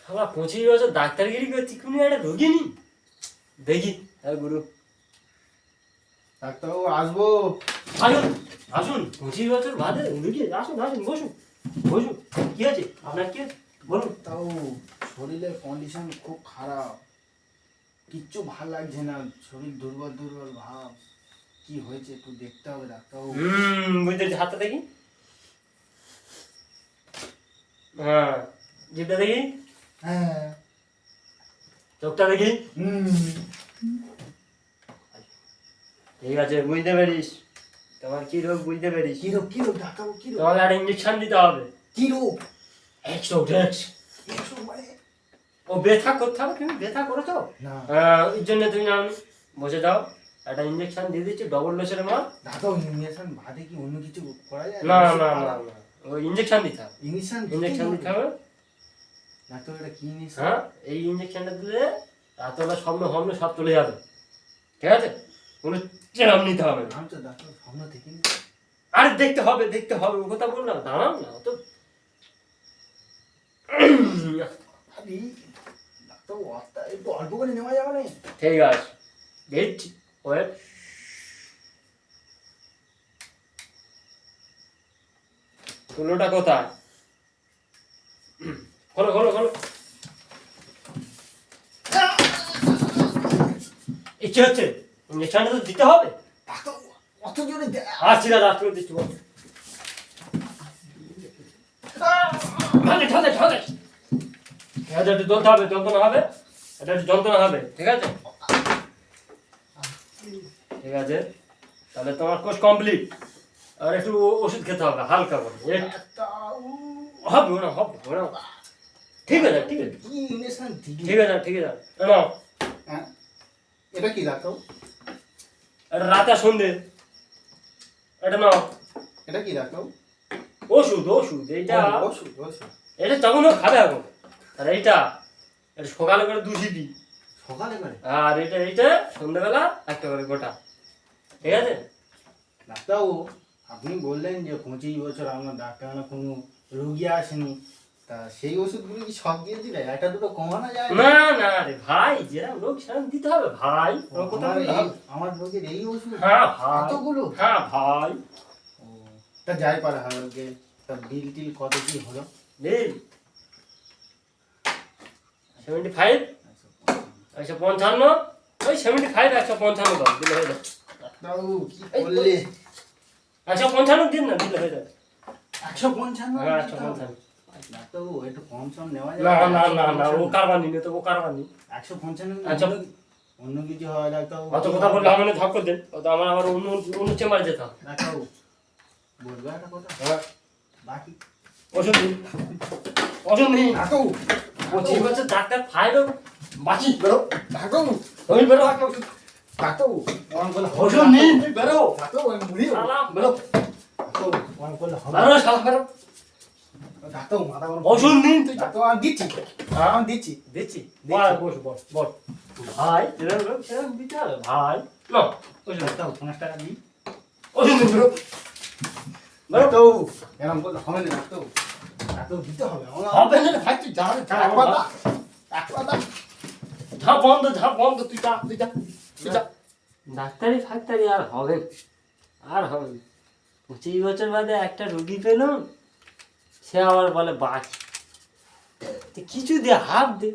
আমার 25 বছর ডাক্তারগিরি করছি, কোনো একটা রোগী নি দেখি। গুরু ডাক্তারবাবু আসবো। আসুন আসুন, 25 বছর বাদে রুগী, আসুন আসুন, বসুন বসুন। কি আছে আপনার, কি আছে বলুন। তাও শরীরের কন্ডিশন খুব খারাপ, কিচ্ছু ভাল লাগছে না, শরীর দুর্বল দুর্বল ভাব। কি হয়েছে একটু দেখতে হবে ডাক্তারবাবু। বুঝতে পেরেছি, হাতটা দেখি। হ্যাঁ, জিভটা দেখি। হ্যাঁ। চোখটা দেখি। ঠিক আছে, বুঝতে পারিস তোমার কি রোগ, বুঝতে পারিস। কি রোগ ডাক্তারবাবু, কি রোগ? তোমাকে একটা ইঞ্জেকশন দিতে হবে। কি রোগ? এক্সোডেক্স। মানে? ও ব্যথা করতে হবে, তুমি ব্যথা করেছো না। এই জন্য তুমি বসে যাও, একটা ইঞ্জেকশন দিয়ে দিচ্ছি ডবল ডোজের মাল। ডাক্তার ইঞ্জেকশন বাদে কি অন্য কিছু করা যায়? না না না না, ওই ইঞ্জেকশন দিতে হবে। ইঞ্জেকশন দিতে হবে। ডাক্তার এটা কি ইঞ্জেকশন? হ্যাঁ, এই ইঞ্জেকশনটা দিলে রাতবেলা স্বপ্ন স্বপ্ন সব চলে যাবে, ঠিক আছে? কোনো চেরাম নিতে হবে না। আমি তো ডাক্তার স্বপ্ন দেখিনি। আরে দেখতে হবে দেখতে হবে, ও কথা বললাম, দাঁড়াও না তো। ডাক্তার একটু অল্প করে নেওয়া যাবে না? ঠিক আছে, দেখছি, ওয়েট। তুলোটা কোথায়? খোলো খোলো খোলো। ইচ্ছে হচ্ছে ইঞ্জেকশনটা তো দিতে হবে। ডাক্তার অত জোরে আসছি না, রাত্রে দিচ্ছি, বল। ঠান্ডা ঠান্ডা ঠান্ডা, এটা একটু জ্বলতে হবে, যন্ত্রণা হবে, এটা একটু যন্ত্রণা হবে, ঠিক আছে? ঠিক আছে, তাহলে তোমার কোর্স কমপ্লিট। আর একটু ওষুধ খেতে হবে হালকা করে, হবে না হবে না। ঠিক আছে ঠিক আছে কি ইঞ্জেকশন দিবি? ঠিক আছে ঠিক আছে, নাও। হ্যাঁ, এটা কি ডাক্তার? এটা রাতে সন্ধে, এটা নাও। এটা কি ডাক্তার? ওষুধ ওষুধ, এইটা ওষুধ ওষুধ। এটা যখন হোক খাবে এখন। আর এইটা এটা সকালে করে 2 সিপি, সকালে করে? আর এইটা সন্ধ্যাবেলা একটা করে গোটা, ঠিক আছে? ডাক্তারবাবু আপনি বললেন যে 25 বছর আপনার ডাক্তারখানা কোনো রুগী আসেনি, তা সেই ওষুধগুলো কি সব দিয়ে দিলে? একটা দুটো কমানো যায় না না রে ভাই, যেরকম রোগ সেরকম দিতে হবে ভাই। আমার রোগের এই ওষুধ? হ্যাঁ ভাই, এতগুলো? হ্যাঁ ভাই। ও, তা যাই পারে হবে, তা বিল টিল কত কি হলো? বিল 75, 155, ওই 75 155 দাও, দিলে হয়ে যাবে। ডাক্তারবাবু কি করলে? 155 দিন না, দিলে হয়ে যাবে। 155? হ্যাঁ 155। ডাক্তারবাবু একটু কম সম নেওয়া না যায়? না না না, ও কারবানি নেই তো, ও কারবানি। 155 অন্য কিছু হয় ডাক্তারবাবু? অত কথা বললে আমার ধাপ করে দেন, তো আমার আবার অন্য চেম্বারে যেতে হবে। ডাক্তারবাবু বলবো একটা কথা? হ্যাঁ, বাকি ওষুধ দিন, ওষুধ দিন। ডাক্তারবাবু 25 বছর ডাক্তার ফাইল বাঁচি, বেরো। ডাক্তারবাবু তুমি বেরো, ডাক্তারবাবু ওয়ান করলে হবে ওষুধ নিন, তুই বেরো। ডাক্তারবাবু আমি মুড়ি শালা, বেরো। ডাক্তারবাবু ওয়ান করলে হবে? বেরো শালা, বেরো। ডাক্তারবাবু মাথা গরম। ওষুধ নিন তুই। ডাক্তারবাবু আমি দিচ্ছি, আমি দিচ্ছি। দিচ্ছি, বল বস বল বল। ভাই যেরকম রোগ সেরকম দিতে হবে ভাই। লো, ওষুধ দাও। ডাক্তারবাবু 5 টাকা দিই। ওষুধ নিন, বেরো। বেরো। ডাক্তারবাবু এরকম করলে হবে না ডাক্তারবাবু, ডাক্তারবাবু দিতে হবে। হবে না রে ভাই, তুই যা রে, যা, একবার দা, একবার দা। যা বন্ধ, তুই যা তুই যা তুই যা। ডাক্তারি ফাক্তারি আর হবে না, আর হবে না। 25 বছর বাদে একটা রুগী পেলাম, সে আবার বলে বাকি কিছু দিয়ে হাফ দে,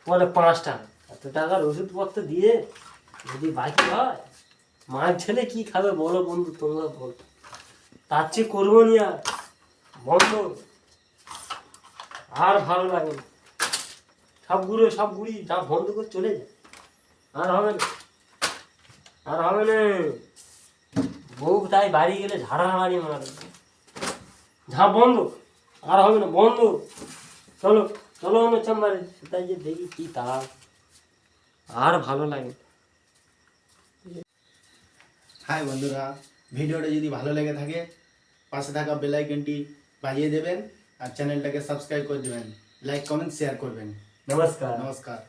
বলে 5 টাকা। এত টাকার ওষুধপত্র দিয়ে যদি বাকি হয়, মার ছেলে কি খাবে বলো বন্ধু, তোমরা বলো। তার চেয়ে করবো নি আর, বন্ধ। আর ভালো লাগে না, সব গুড়ি যা বন্ধ করে চলে যায়। আর হবে না, আর হবে না। বউ তাই বাড়ি গেলে ঝাড়াহাড়ি মারে, ঝাঁ বন্ধ, আর হবে না, বন্ধ। চলো চলো অন্য চেম্বারে, সেটাই যে দেখি কি তার, আর ভালো লাগে। হাই বন্ধুরা, ভিডিওটা যদি ভালো লেগে থাকে পাশে থাকা বেল আইকনটি বাজিয়ে দেবেন আর চ্যানেলটাকে সাবস্ক্রাইব করে দেবেন, লাইক কমেন্ট শেয়ার করবেন। নমস্কার। নমস্কার।